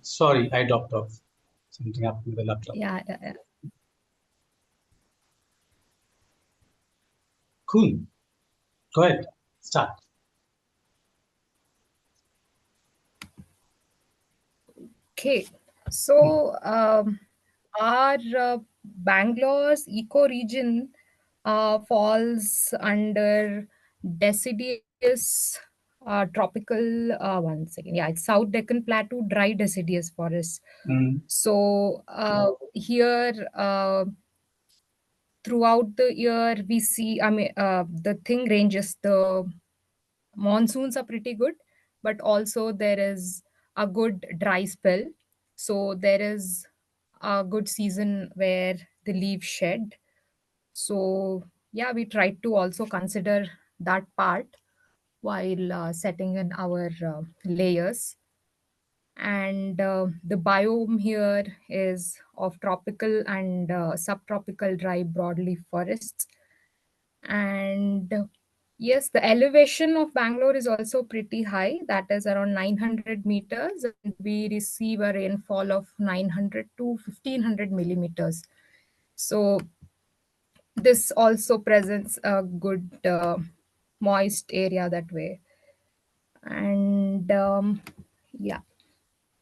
Sorry, I dropped off. Something happened with the laptop. Yeah. Cool. Go ahead. Start. Okay. So, our Bangalore's eco region falls under deciduous tropical, one second. Yeah, it's South Deccan Plateau dry deciduous forest. Mm, So, here, throughout the year, we see, the thing ranges, the monsoons are pretty good, but also there is a good dry spell. So there is a good season where the leaves shed. So yeah, we tried to also consider that part while setting in our layers. And the biome here is of tropical and subtropical dry broadleaf forests. And yes, the elevation of Bangalore is also pretty high. That is around 900 meters. And we receive a rainfall of 900 to 1500 millimeters. So this also presents a good moist area that way. And yeah,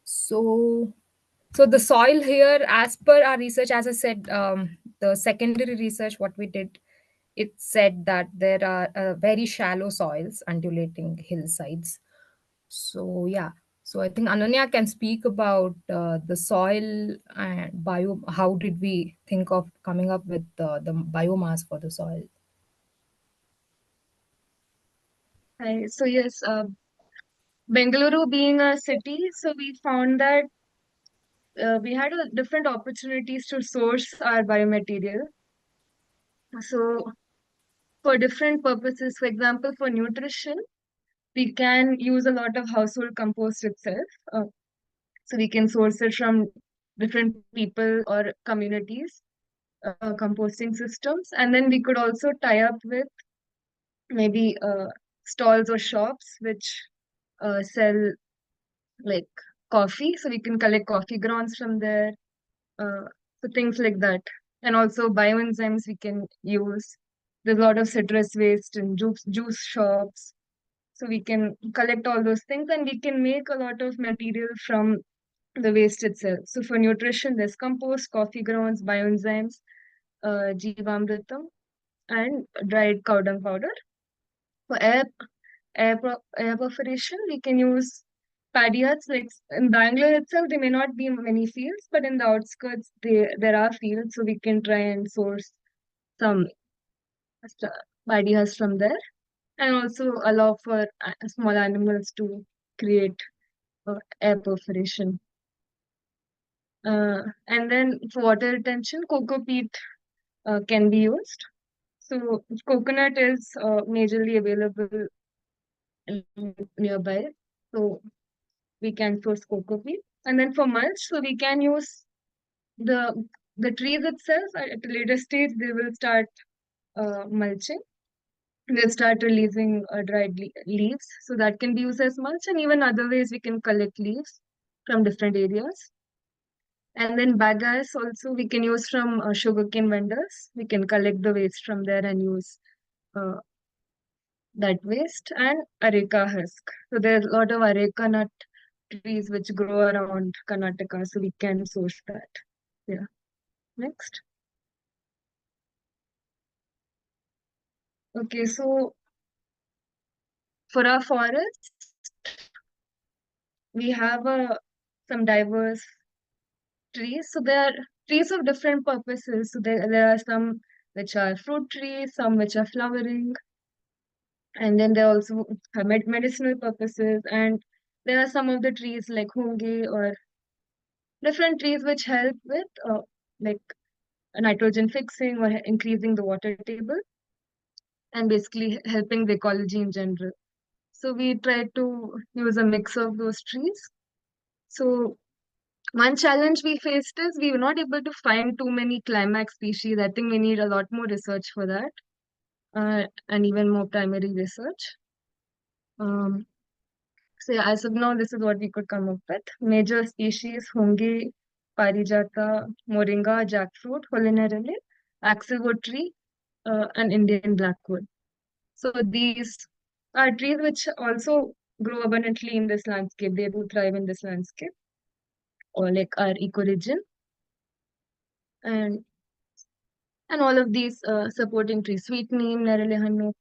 so so the soil here, as per our research, as I said, the secondary research what we did, it said that there are very shallow soils, undulating hillsides. So yeah, so I think Ananya can speak about the soil and bio. How did we think of coming up with the biomass for the soil? Hi. So yes, Bengaluru being a city, so we found that we had different opportunities to source our biomaterial. So for different purposes, for example, for nutrition, we can use a lot of household compost itself. So we can source it from different people or communities, composting systems, and then we could also tie up with maybe stalls or shops which sell like coffee, so we can collect coffee grounds from there. Uh, so things like that, and also bioenzymes we can use. There's a lot of citrus waste in juice shops, so we can collect all those things, and we can make a lot of material from the waste itself. So for nutrition, there's compost, coffee grounds, bioenzymes, Jivamritam, and dried cow dung powder. For air perforation, we can use paddy huts. Like in Bangalore itself, there may not be many fields, but in the outskirts, there are fields, so we can try and source some paddy huts from there, and also allow for small animals to create air perforation. And then for water retention, cocoa peat can be used. So coconut is majorly available nearby. So we can source cocoa peat. And then for mulch, so we can use the the trees itself. At a later stage, they will start mulching. They'll start releasing dried leaves, so that can be used as mulch. And even other ways, we can collect leaves from different areas. And then bagasse also we can use from sugarcane vendors. We can collect the waste from there and use uh, that waste. And areca husk. So there's a lot of areca nut trees which grow around Karnataka, so we can source that. Yeah. Next. Okay, so for our forests, we have some diverse trees. So there are trees of different purposes. So there are some which are fruit trees, some which are flowering, and then they also have medicinal purposes. And there are some of the trees like honge or different trees which help with like nitrogen fixing or increasing the water table and basically helping the ecology in general. So we try to use a mix of those trees. So one challenge we faced is we were not able to find too many climax species. I think we need a lot more research for that, and even more primary research. Um, So yeah, as of now, this is what we could come up with. Major species: Hongi, Parijata, Moringa, jackfruit, Holinarele, axlewood tree, and Indian blackwood. So these are trees which also grow abundantly in this landscape. They do thrive in this landscape, or like our ecoregion, and all of these supporting trees: sweet neem, Nerelehannu,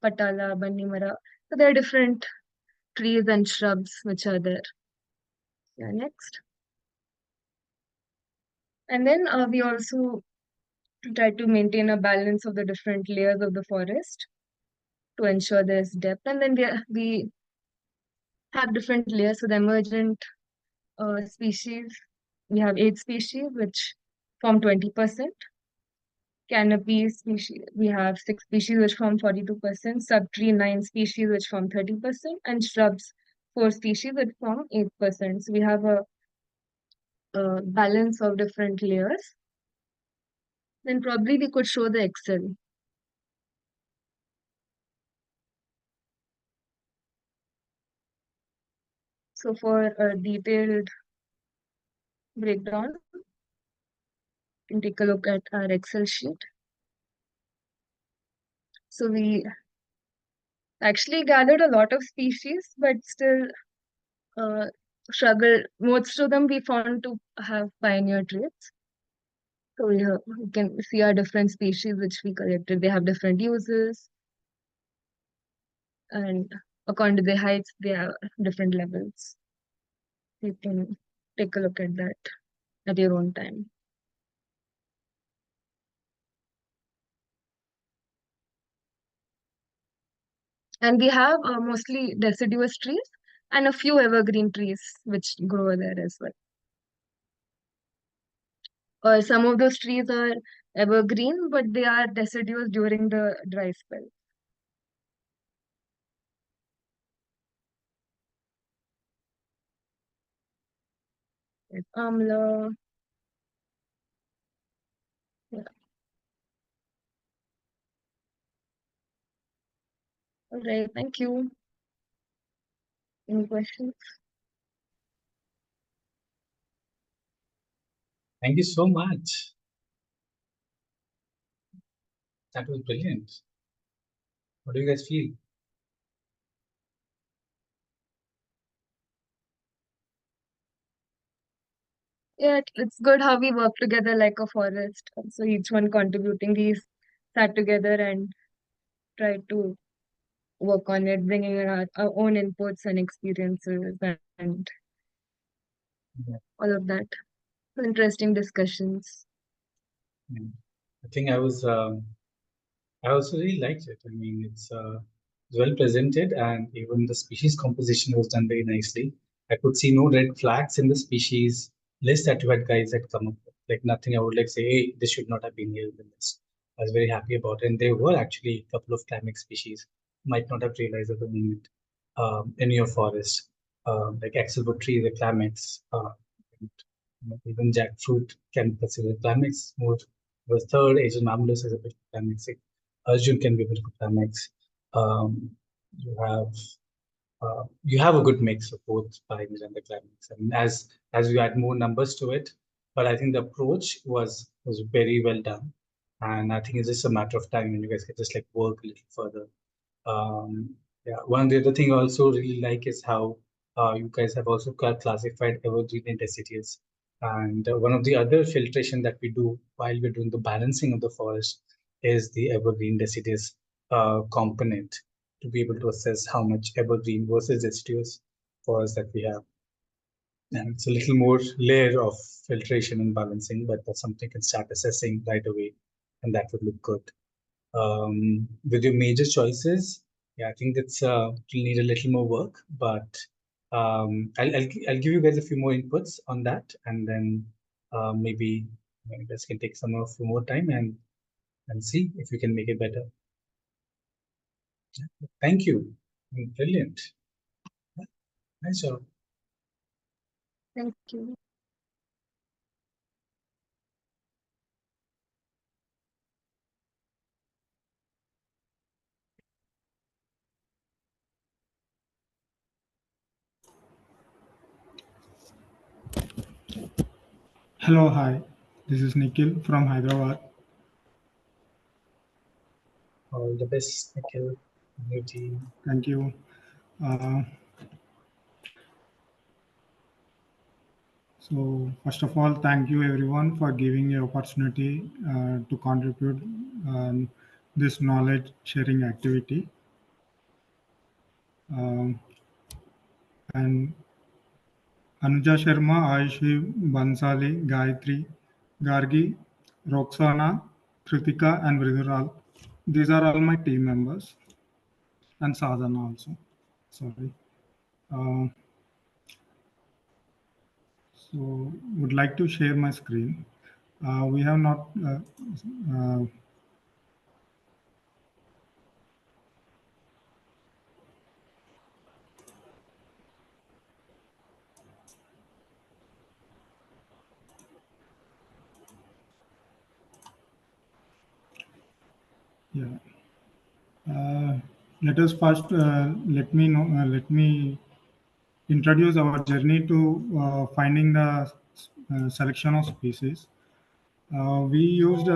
Patala, Bannimara. So there are different trees and shrubs which are there. Yeah, next. And then we also try to maintain a balance of the different layers of the forest to ensure there's depth. And then we have different layers. So the emergent species, we have 8 species which form 20%. Canopy species, we have 6 species which form 42%. Subtree, 9 species which form 30%. And shrubs, 4 species which form 8%. So we have a balance of different layers. Then probably we could show the Excel. So for a detailed breakdown, you can take a look at our Excel sheet. So we actually gathered a lot of species, but still struggle. Most of them we found to have pioneer traits. So we can see our different species which we collected. They have different uses, and according to their heights, they have different levels. You can take a look at that at your own time. And we have mostly deciduous trees and a few evergreen trees which grow there as well. Some of those trees are evergreen, but they are deciduous during the dry spell. Like amla. Yeah. All right. Thank you. Any questions? Thank you so much. That was brilliant. What do you guys feel? Yeah, it's good how we work together like a forest. So each one contributing. We sat together and tried to work on it, bringing in our own inputs and experiences and Yeah. all of that. Interesting discussions. Yeah. I think I also really liked it. I mean, it's well presented, and even the species composition was done very nicely. I could see no red flags in the species list that you had guys had come up with. Like nothing I would like say, hey, this should not have been here in the list. I was very happy about it. And there were actually a couple of climax species. Might not have realized at the moment in your forest, like axlewood tree, the climax, and, even jackfruit can be considered climax. More was third, Asian marvelous is a bit climax. Arjun can be a bit of a climax. Um, you have you have a good mix of both pioneer and the climax. I mean, as you add more numbers to it, but I think the approach was very well done, and I think it's just a matter of time when you guys can just like work a little further. Yeah, one of the other thing I also really like is how you guys have also classified evergreen and deciduous. And one of the other filtration that we do while we're doing the balancing of the forest is the evergreen deciduous component to be able to assess how much evergreen versus deciduous forest that we have. And it's a little more layer of filtration and balancing, but that's something you can start assessing right away, and that would look good. With your major choices, yeah, I think that's will need a little more work, but I'll give you guys a few more inputs on that, and then maybe you guys can take some of more time and see if we can make it better. Thank you. Brilliant. Nice job. Thank you. Hello, hi. This is Nikhil from Hyderabad. All the best, Nikhil, and your team. Thank you. So first of all, thank you everyone for giving me opportunity to contribute this knowledge sharing activity. Um, and Anuja Sharma, Ayushi Bansali, Gayatri, Gargi, Roxana, Kritika, and Vridural. These are all my team members, and Sadhana also. Sorry. Uh, so would like to share my screen. We have not. Uh, yeah. Let us first let me introduce our journey to finding the selection of species. We used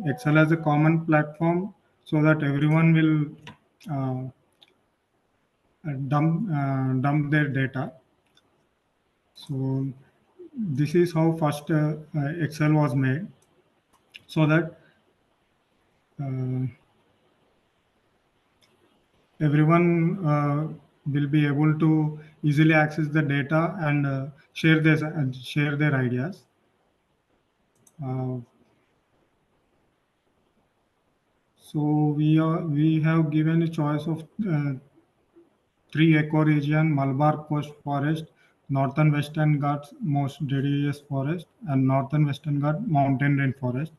Excel as a common platform so that everyone will dump their data. So this is how first Excel was made, so that uh, everyone will be able to easily access the data and share their ideas. Uh, so we have given a choice of three ecoregion: Malabar Coast Forest, Northern Western Ghats most deciduous forest, and Northern Western Ghats mountain rainforest.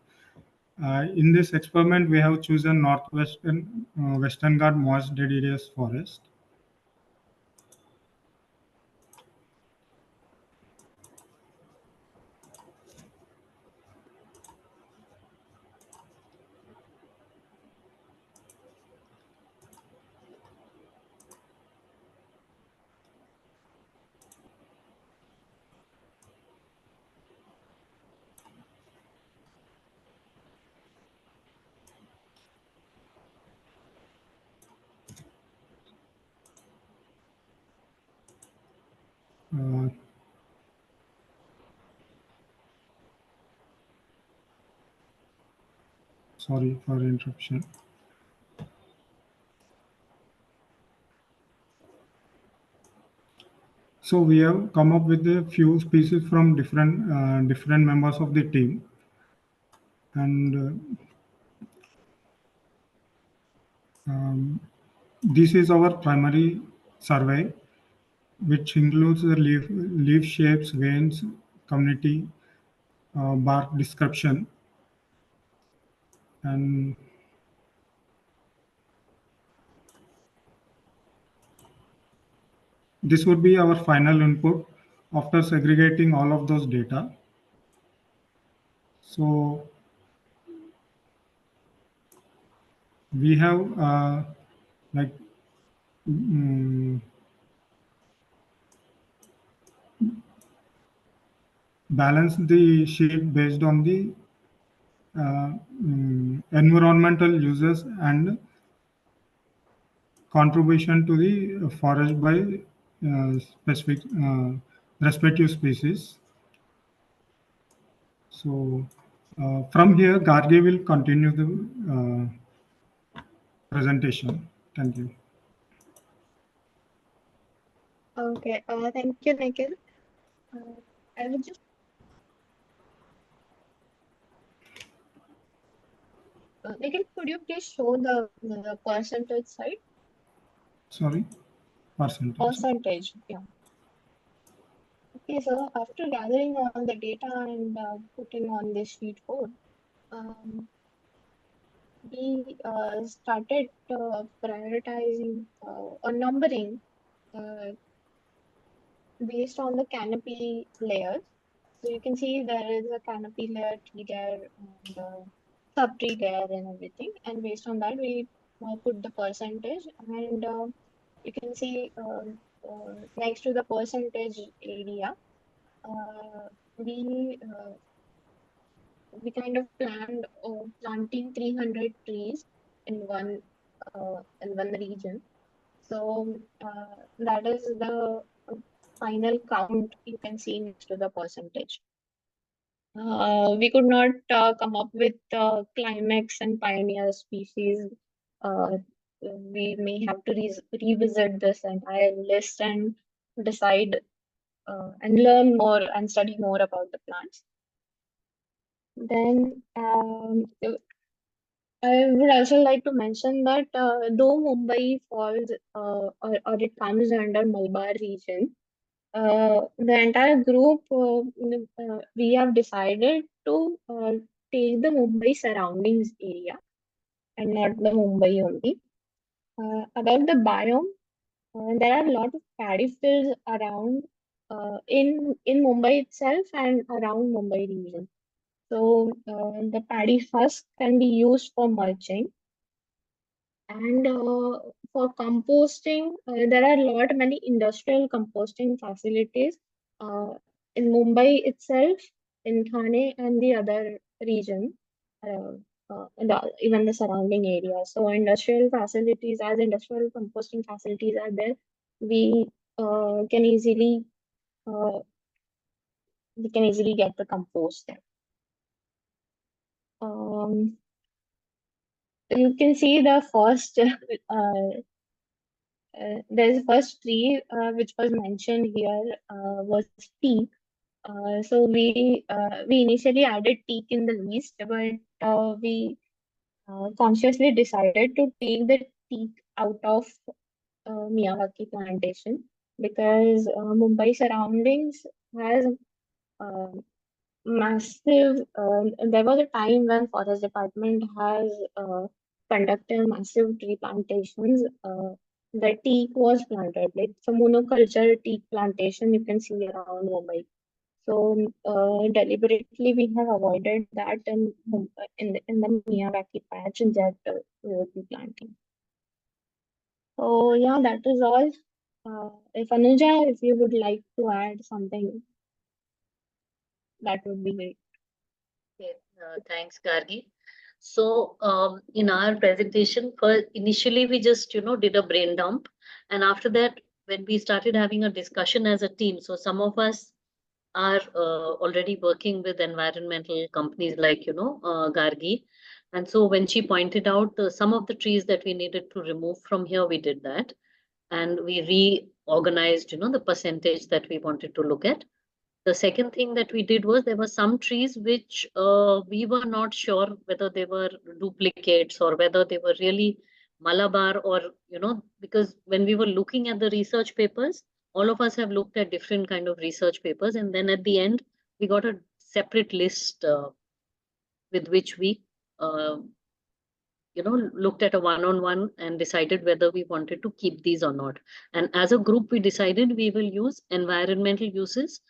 In this experiment, we have chosen Northwestern Western Ghats moist deciduous forest. Uh, Sorry for interruption. So we have come up with a few species from different members of the team, and this is our primary survey, which includes the leaf shapes, veins, community, bark description, and this would be our final input after segregating all of those data. So we have like mm, balanced the sheet based on the environmental uses and contribution to the forest by specific respective species. So from here, Gargi will continue the presentation. Thank you. Okay, thank you, Nikhil. I would just Nikhil, could you please show the percentage side? Sorry, percentage. Percentage, yeah. Okay, so after gathering all the data and putting on this sheet 4, we started prioritizing or numbering uh, based on the canopy layers. So you can see there is a canopy layer, tree layer, and sub-tree layer and everything. And based on that, we put the percentage. And you can see next to the percentage area, we we kind of planned planting 300 trees in one region. So that is the final count you can see next to the percentage. We could not come up with climax and pioneer species. We may have to revisit this entire list and decide and learn more and study more about the plants. Then I would also like to mention that though Mumbai falls or it comes under Malabar region, the entire group we have decided to take the Mumbai surroundings area and not the Mumbai only. About the biome, there are a lot of paddy fields around in Mumbai itself and around Mumbai region. So the paddy husk can be used for mulching. And for composting, there are many industrial composting facilities in Mumbai itself, in Thane and the other region, even the surrounding areas. So industrial facilities, as industrial composting facilities are there, we can easily get the compost there. You can see the first there's the first tree which was mentioned here was teak. So we initially added teak in the list, but we consciously decided to take the teak out of Miyawaki plantation because Mumbai surroundings has massive. There was a time when Forest Department has conducted massive tree plantations. The teak was planted, like it's a monoculture teak plantation you can see around Mumbai. So deliberately we have avoided that in the Miyawaki patch that we will be planting. So yeah, that is all. If Anuja, if you would like to add something, that would be great. Okay, thanks, Gargi. So in our presentation, initially we just did a brain dump, and after that, when we started having a discussion as a team, so some of us are already working with environmental companies like Gargi, and so when she pointed out some of the trees that we needed to remove from here, we did that, and we reorganized the percentage that we wanted to look at. The second thing that we did was there were some trees which we were not sure whether they were duplicates or whether they were really Malabar or, because when we were looking at the research papers, all of us have looked at different kind of research papers. And then at the end, we got a separate list with which we, looked at a one-on-one and decided whether we wanted to keep these or not. And as a group, we decided we will use environmental uses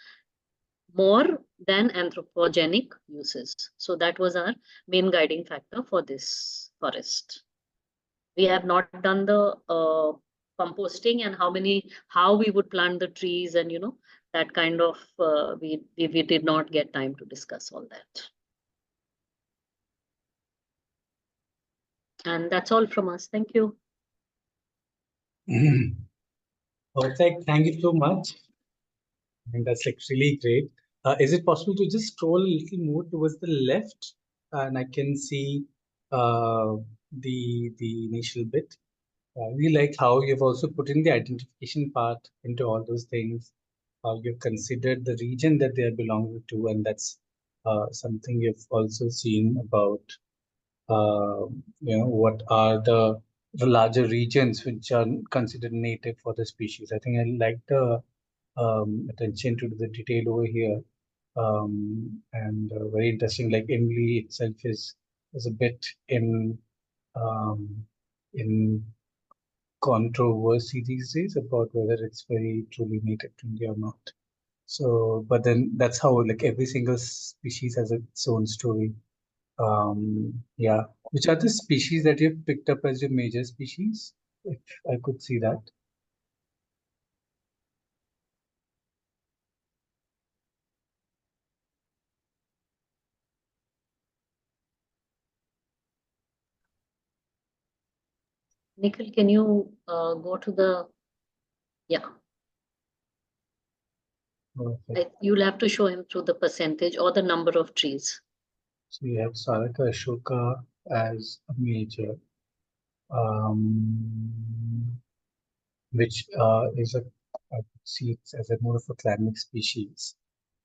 more than anthropogenic uses. So that was our main guiding factor for this forest. We have not done the composting and how we would plant the trees and that kind of we did not get time to discuss all that. And that's all from us. Thank you. Perfect. Thank you so much. I think that's like really great. Is it possible to just scroll a little more towards the left, and I can see the initial bit. I really like how you've also put in the identification part into all those things. You've considered the region that they are belonging to, and that's something you've also seen about what are the larger regions which are considered native for the species. I think I like the attention to the detail over here, and very interesting. Like Emily itself is a bit in controversy these days about whether it's very truly native to India or not. So, but then that's how like every single species has its own story. Yeah. Which are the species that you've picked up as your major species? If I could see that. Nikhil, can you go to the, yeah, Perfect. you'll have to show him through the percentage or the number of trees. So you have Saraka Ashoka as a major, which is I see it as a more of a climbing species.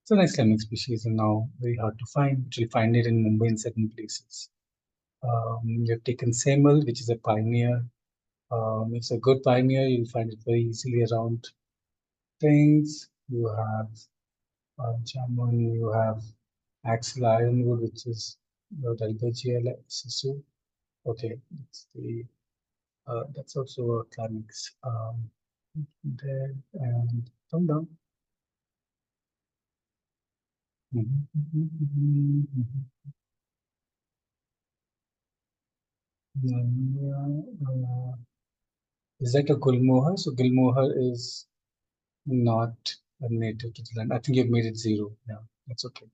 It's a nice climbing species and now very hard to find, but you'll find it in Mumbai in certain places. You've taken Semal, which is a pioneer. It's a good pioneer. You'll find it very easily around things. You have Jamun, you have Axel Ironwood, which is the Dalbergia Sisu. Okay, that's also a climax there and come down. Is that a Gulmohar? So Gulmohar is not a native to the land. I think you've made it 0. Yeah, that's okay.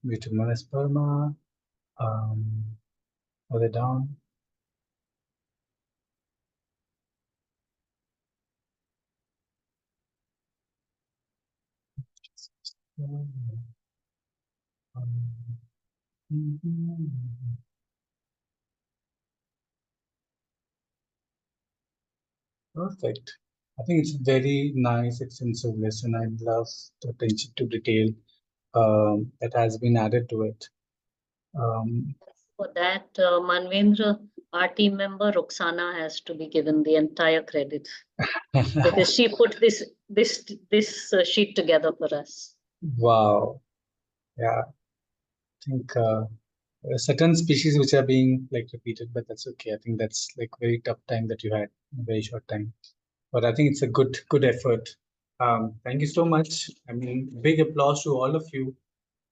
Vitamin sperma. Further down. Perfect. I think it's a very nice, extensive list, and I love the attention to detail that has been added to it. For that, Manvendra, our team member Roxana has to be given the entire credit because she put this sheet together for us. Wow. Yeah. I think certain species which are being like repeated, but that's okay. I think that's like very tough time that you had in a very short time. But I think it's a good effort. Thank you so much. I mean, big applause to all of you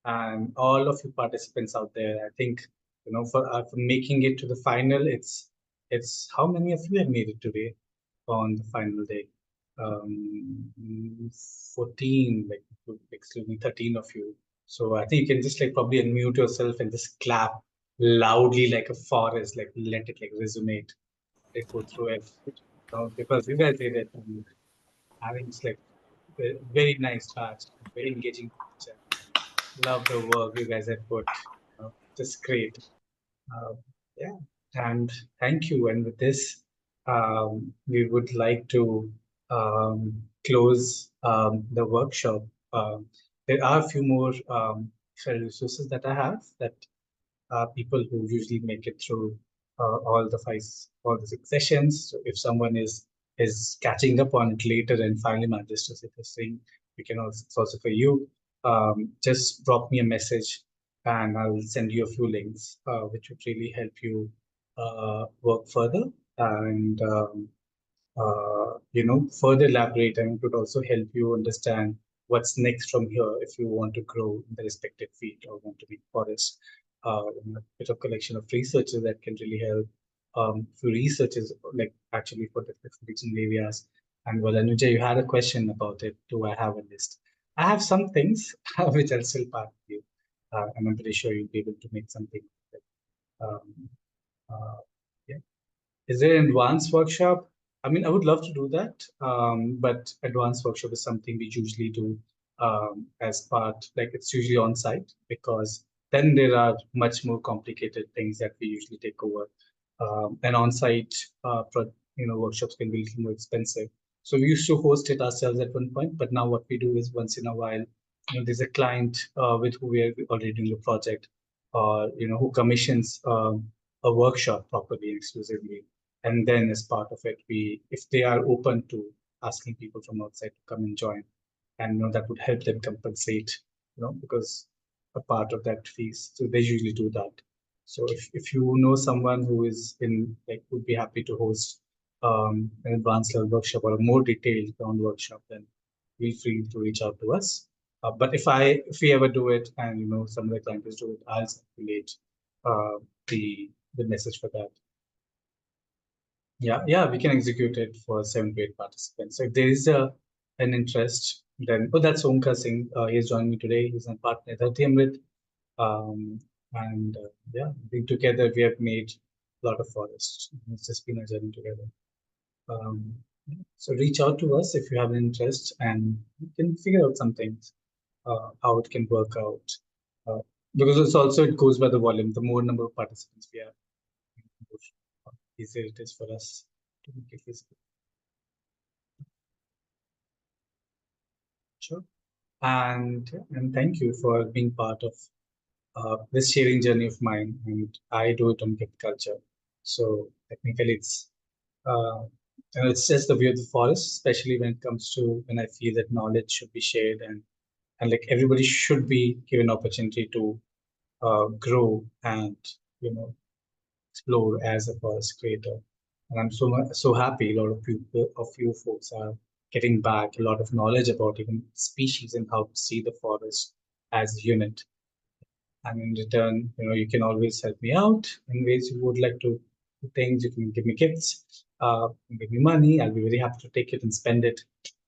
and all of you participants out there. I think, you know, for making it to the final, it's how many of you have made it today on the final day? 14, like excuse me, 13 of you. So I think you can just like probably unmute yourself and just clap loudly like a forest, like let it like resonate, like go through it. Because you guys did it. And I think it's like very nice touch, very engaging. Love the work you guys have put. Just great. Yeah, and thank you. And with this, we would like to close the workshop. There are a few more resources that I have that people who usually make it through all the 6 sessions. So if someone is catching up on it later and finally manages to sit the thing, we can also, it's also for you. Just drop me a message and I'll send you a few links, which would really help you work further and you know, further elaborate, and it would also help you understand what's next from here if you want to grow in the respective field or want to be forest. A bit of collection of researches that can really help. For researchers, like actually for the different areas. And well, Anuja, you had a question about it. Do I have a list? I have some things which I'll still pass with you, and I'm pretty sure you'll be able to make something. Yeah. Is there an advanced workshop? I mean, I would love to do that, but advanced workshop is something we usually do as part, like it's usually on site, because then there are much more complicated things that we usually take over. And on site, workshops can be a little more expensive. So we used to host it ourselves at one point, but now what we do is once in a while, there's a client with who we are already doing a project, or who commissions a workshop properly and exclusively. And then as part of it, if they are open to asking people from outside to come and join, and that would help them compensate, because a part of that fees. So they usually do that. So if you know someone who is would be happy to host an advanced level workshop or a more detailed ground workshop, then feel free to reach out to us. But if we ever do it and some of the clients do it, I'll circulate the message for that. Yeah, we can execute it for 7 to 8 participants. So if there is an interest, then that's Omkar Singh. He's joined me today. He's a partner at Dharti Amrit. Yeah, I think together we have made lot of forest. It's just been a journey together. So reach out to us if you have an interest, and we can figure out some things, how it can work out. Because it's also, it goes by the volume. The more number of participants we have, the more easier it is for us to make it feasible. Sure. And thank you for being part of this sharing journey of mine. And I do it on Gift Culture. So technically it's just the view of the forest, especially when it comes to when I feel that knowledge should be shared, and like everybody should be given opportunity to grow and explore as a forest creator. And I'm so happy a lot of you folks are getting back a lot of knowledge about even species and how to see the forest as a unit. And in return, you can always help me out in ways you would like to do things. You can give me gifts, give me money. I'll be very happy to take it and spend it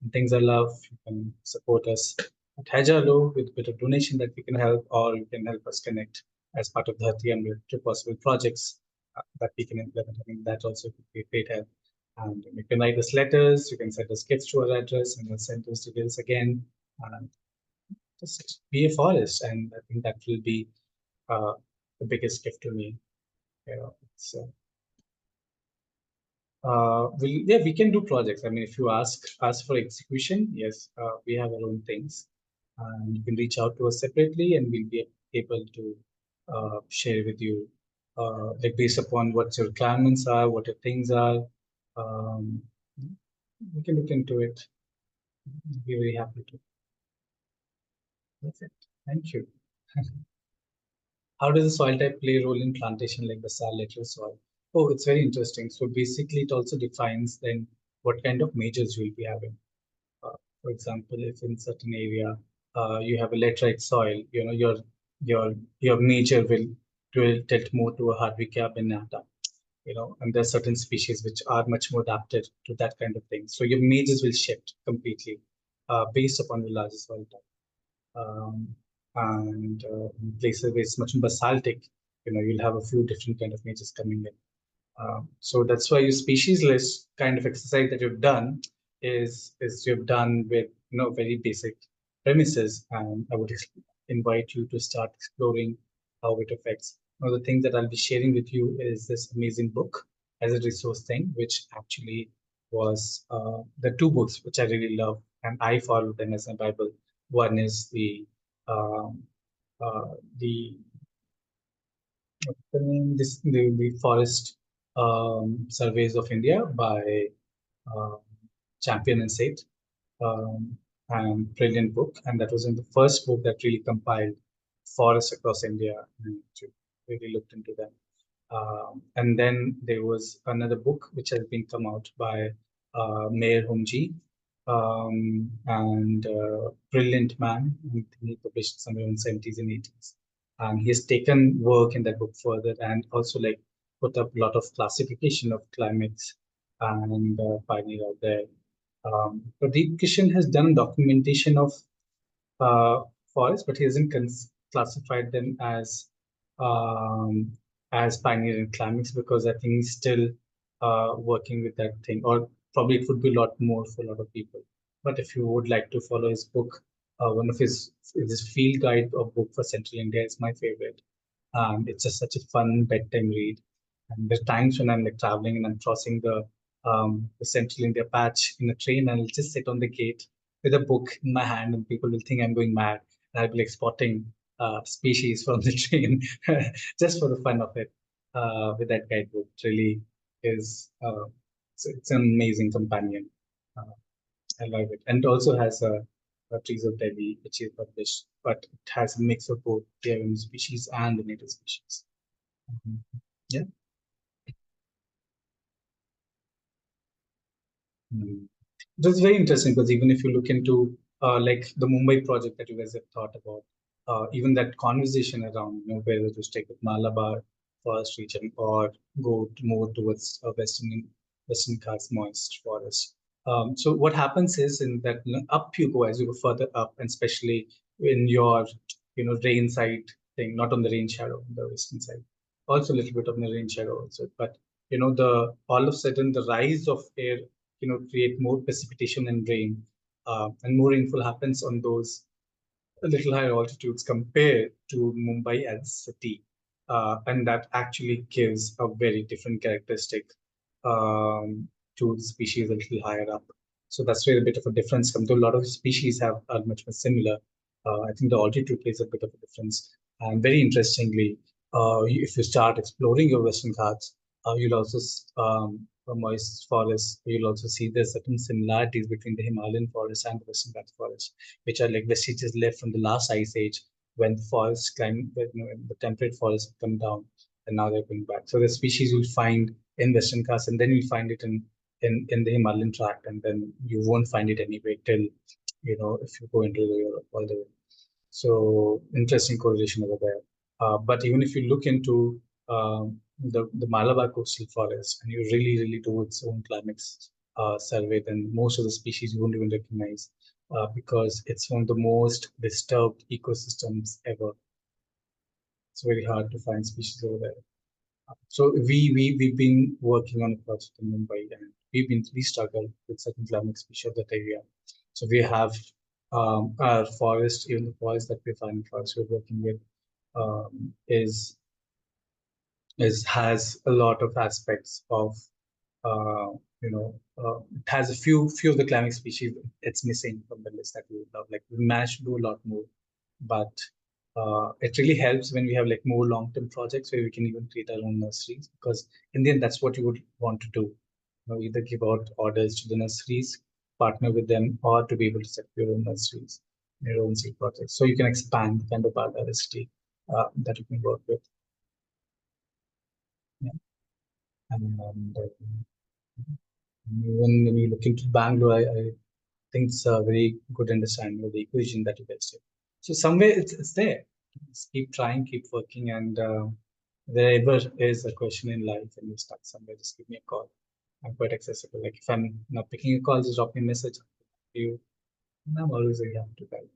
on things I love. You can support us at Hajalo with a bit of donation that we can help, or you can help us connect as part of Dharti and to possible projects that we can implement. I mean, that also could be a great help. And you can write us letters, you can send us gifts to our address, and we'll send those details again. Just be a forest, and I think that will be the biggest gift to me. We can do projects. I mean, if you ask for execution, yes, we have our own things, and you can reach out to us separately, and we'll be able to share with you, like based upon what your requirements are, what your things are. We can look into it. I'll be very happy to. That's it. Thank you. How does the soil type play a role in plantation like basalt lateral soil? Oh, it's very interesting. So basically, it also defines then what kind of majors you will be having. For example, if in certain area you have a laterite soil, your major will tilt more to a Hardwickia pinnata, and there are certain species which are much more adapted to that kind of thing. So your majors will shift completely based upon the larger soil type. And in places where it's much more basaltic, you'll have a few different kind of majors coming in. So that's why your species list kind of exercise that you've done is you've done with very basic premises, and I would invite you to start exploring how it affects. One of the things that I'll be sharing with you is this amazing book as a resource thing, which actually was the two books which I really love, and I follow them as a Bible. One is the Forest Surveys of India by Champion and Seth, and brilliant book. And that was in the first book that really compiled forests across India, and really looked into them. And then there was another book which has been come out by Mayor Humji, and brilliant man. He published somewhere in the 70s and 80s. And he has taken work in that book further, and also like put up a lot of classification of climates and pioneer out there. Pradeep Kishan has done documentation of forests, but he hasn't classified them as pioneering climates, because I think he's still working with that thing, or probably it would be a lot more for a lot of people. But if you would like to follow his book, one of his field guide of book for Central India is my favorite. It's just such a fun bedtime read. And there are times when I'm like traveling and I'm crossing the Central India patch in a train, and I'll just sit on the gate with a book in my hand, and people will think I'm going mad. And I'll be like spotting species from the train just for the fun of it. With that guidebook, it really is. It's an amazing companion. I love it, and it also has a Trees of Delhi, which is published, but it has a mix of both the invasive species and the native species. Yeah. It was very interesting, because even if you look into like the Mumbai project that you guys have thought about, even that conversation around whether to stick with Malabar forest region or go more towards Western Ghats moist forest. So what happens is in that up you go as you go further up, and especially in your rain side thing, not on the rain shadow on the western side. also a little bit of the rain shadow also. But the all of a sudden the rise of air, create more precipitation and rain, and more rainfall happens on those a little higher altitudes compared to Mumbai as a city. And that actually gives a very different characteristic to the species a little higher up. So that's where a bit of a difference comes. Though a lot of species are much more similar, I think the altitude plays a bit of a difference. And very interestingly, if you start exploring your Western Ghats, you'll also moist forests. You'll also see there's certain similarities between the Himalayan forest and the Western Ghats forest, which are like vestiges left from the last ice age when the forests when the temperate forests come down, and now they're going back. So the species you'll find in Western Ghats, and then you'll find it in the Himalayan tract, and then you won't find it anyway till if you go into the Europe all the way. So interesting correlation over there. But even if you look into the Malabar coastal forest and you really do its own climates survey, then most of the species you won't even recognize because it's one of the most disturbed ecosystems ever. It's very hard to find species over there. So we've been working on a project in Mumbai, and we struggle with certain climate species of that area. So we have our forest, even the forest that we find forest we're working with is has a lot of aspects of it has a few of the climbing species it's missing from the list that we would love. Like we managed to do a lot more, but it really helps when we have like more long-term projects where we can even create our own nurseries, because in the end that's what you would want to do. Either give out orders to the nurseries, partner with them, or to be able to set your own nurseries, your own seed projects, so you can expand the kind of biodiversity that you can work with. Yeah. And even when you look into Bangalore, I think it's a very good understanding of the equation that you guys do. So somewhere it's there. Just keep trying, keep working, and wherever is a question in life and you're stuck somewhere, just give me a call. I'm quite accessible. Like if I'm not picking a call, just drop me a message to you, and I'm always very happy to guide.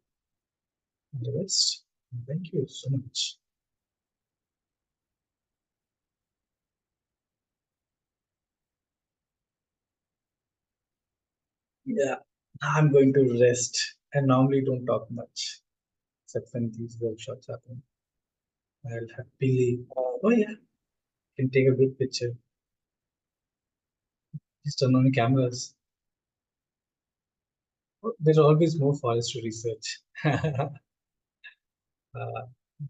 And the rest, thank you so much. Yeah, I'm going to rest. I normally don't talk much, except when these workshops happen. I'll happily. Oh yeah, can take a good picture. Just turn on the cameras. Oh, there's always more forest to research. You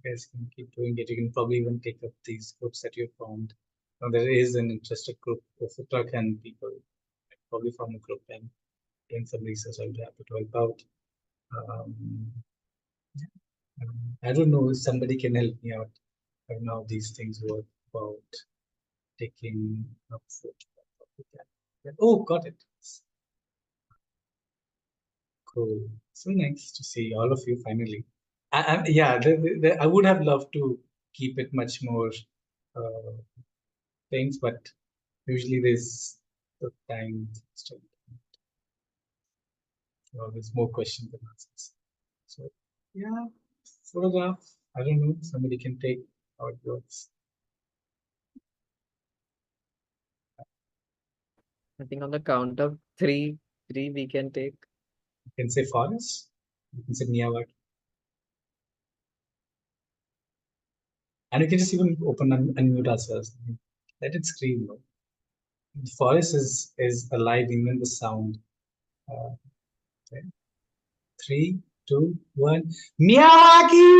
guys can keep doing it. You can probably even take up these groups that you found. Now, there is an interested group of Uttarakhand people, probably from a group, and doing some research. I'll be happy to help out. Um, I don't know if somebody can help me out. I don't know how these things work about taking up photographs. Oh, got it. Cool. So nice to see all of you finally. Yeah, I would have loved to keep it much more things, but usually there's the time still. There's more questions than answers. So yeah, photograph. I don't know. Somebody can take how it works. I think on the count of three we can take. You can say forest. You can say Miyawaki. And you can just even open and unmute ourselves. Let it scream. The forest is alive, even the sound. Okay. 3, 2, 1. Miyawaki!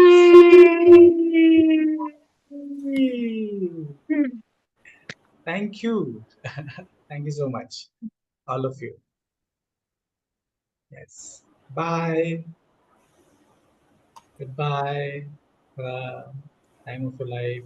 Thank you. Thank you so much, all of you. Yes. Bye. Goodbye. Time of your life.